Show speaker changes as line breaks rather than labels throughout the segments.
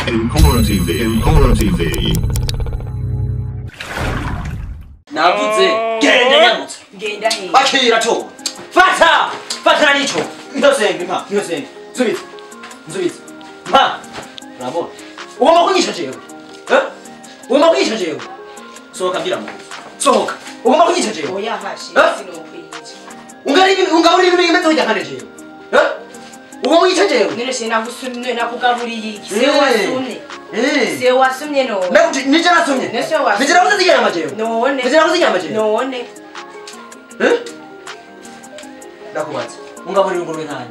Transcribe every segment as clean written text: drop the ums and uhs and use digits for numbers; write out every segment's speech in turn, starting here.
Impala TV. Impala TV.
나부지 겐데냐고
겐다해
마키라초 파타 파타니초 이거생 임마 이거생 수비 마 라보 오마고니 쳐줘요 어 오마고니 쳐줘요 소각이라 뭐 소각 오마고니 쳐줘요
뭐야 하시 스노피
우가리는 맨날 야하네지 어 오마고니 쳐줘요
너네 세나고 숨네 나고 가부리 세와 숨네
예
세와 숨네 너
나 니잖아 숨네
내 세와
니잖아 어떻게 하면 맞아요
너네
니잖아 어떻게 하면 맞아요
너네
응? 나고 맞지 웅가버리는 거로 다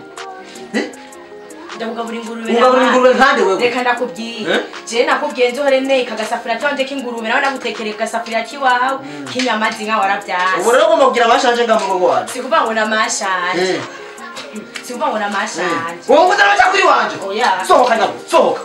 네?
ndavuga buri ngurube
nkande wewe
reka ndakubwiye je nakubwiye nzohorene kagasafuriya tonje k'ingurube nawe nagutekereye kasafuriya kiwawe kinyama zinga waravyase
ubu rero ugomba kugira amashanje ngamugongo wawe
sikuvuga ngo namashanje sikuvuga ngo namashanje
wowe uzana cyakuri wanje
oya
sohoka nyabo sohoka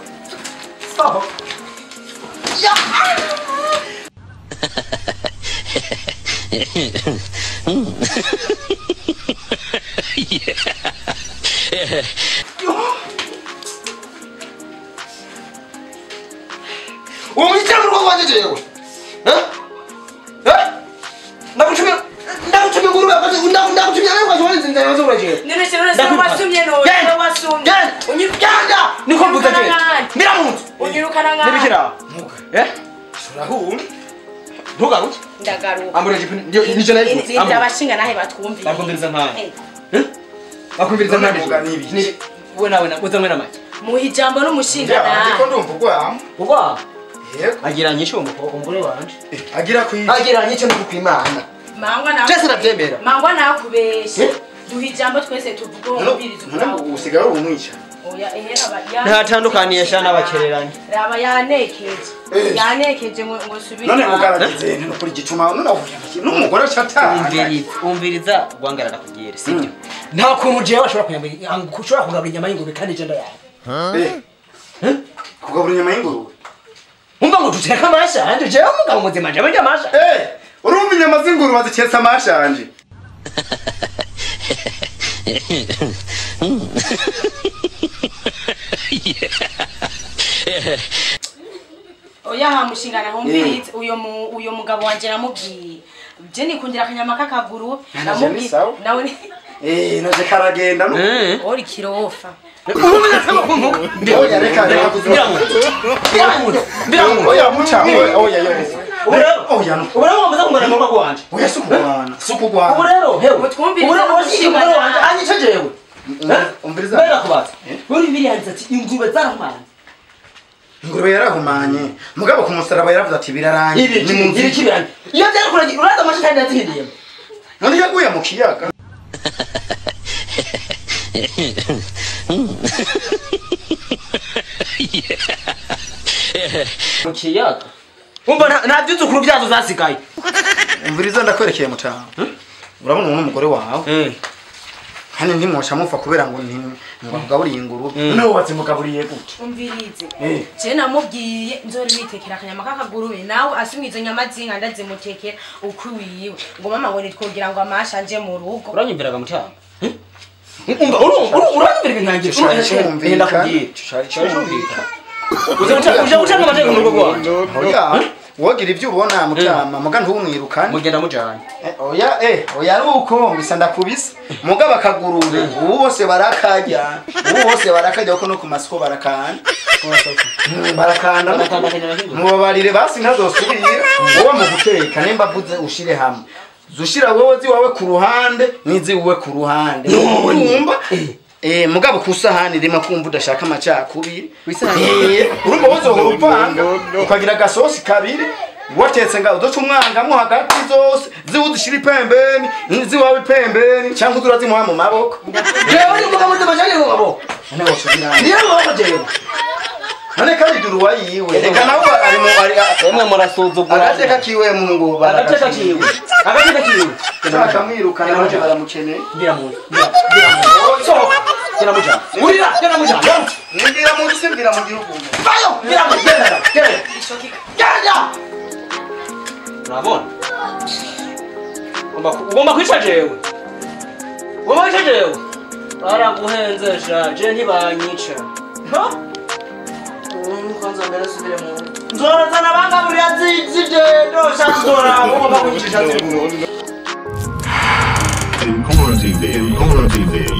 어머니 짱으로 가고 앉아줘요. 어? 어? 나고 추면 그러면 아까 나고 추면 안 가서 하는 데가 서 그러지.
너네 세월에 세와 숨네 너 세와 숨
언니 야! 니콜 부탁해. 미라무.
언니로 가랑아
내비키라. 예? 뭐라고? 너가 우?
ndagaruka
아무래도 니 전에
nindira abashingana he batwumviye
나kumviriza ntani. 응? 나kumviriza ntani. 니 wena uzamwena maki.
mu ijambo n'umushingana
ndiko ndumva ugwa
ugwa
yego
agira nyisho umugore wanje
agira kwi
agira nyisho n'ukwimana
mangwa nawe
cyese navyemera
mangwa nakubeshe duha ijambo twese tuvuga umubirizo
none usigaye umwica
oya ehera ba
ntatandukaniye sha n'abakereranye
raba yanekeje ngo subira
none mugaragize no kuri gicuma none n'umugore cyatanga
umviriza rwangarara kugere sibyo nta kuntu jewe ashobora kugabura inyama y'ingurube kandi je ndayaye
kugabura inyama y'ingurube
umva ngo duteka amashanje jewe umugabo muzima jewe ndya amasha
urumva inyama z'ingurube bazikesa amashanje
oya hamushingana humvirize uyo mugabo wanje namubwiye je nikundira akanyama k'akaguru namubwiye nawe
naje karagenda no
ori kirofa
oya reka oya mucha oya no
urero muza kungana mu mako wanje
oya sukugwana
urero hewe
twumvirize
urero washingana wanje anyice jewe
umviriza
bera kubaza uri biriyanze ati ingurube zarahumanye
ingurube yarahumanye mugabo ku musaraba yaravuze ati birarangiye
ni mu nzira kibiranye iyo byarakuranye uraza amashitani yazihindiye
none yaguye mu kiyaga
mu kiyaga umva nta byuzukuru byazo zasigaye
umviriza ndakwerekeye mutaha urabona uwo n'umugore wawe hano ntimwosha mufa kubera ngo ntibagaburiye ingurube none wubatse mugaburiye gute
umvirize je namubwiye nzori bitekera akanyama k'akagurube nawe asumwizo nyama zinga ndazimutekera ukwiwiwe ngo mama ngo nitwogira ngo amashanje mu rugo
uranyumviraga mutaha umva uranyumviraga nkangira
ndakubwira
uza gucanga amateka mu rugo rwanje
oya wogira ibyo ubona mutama muga ntumwirukane
mugenda mujanye
oya ruko mbisa ndakubisa muga bakagurube ubu bose barakarya kuko no ku masiko barakanda mubabarire basi ntazosubira wowe mu guteka nimba vuze ushire hamwe zushira wowe ziwawe ku ruhande nizi uwe ku ruhande numva mugabo kusahani rima kumva udashaka amacakubiri urumva wozohora upanga ukagira gasosi kabiri watetse nga udoca umwangamwo hagati zose ziwudushira ipembeni ziwawe ipembeni cyangwa urazimuha mu maboko
jewe ni mugabo ndamajanye mu maboko niyo maboko jewe
none kandi duru wayiwe reka nawe
emwe murasuzugura
agateka kiwe mu ngo
agateka kiwe
bakamwirukana baje baramukeneye
ngira mu Kena muja. Urira, kena muja.
Ngira mu simbira mu gihugu.
Bayo, kena muja. Kena. Urabona? Ugomba kwica jewe. Baraguhenze sha, je ntibanyica. Ha?
nzorozana bangaburira zigendo shanzora ngomba kuyicisha ziri
Impala TV.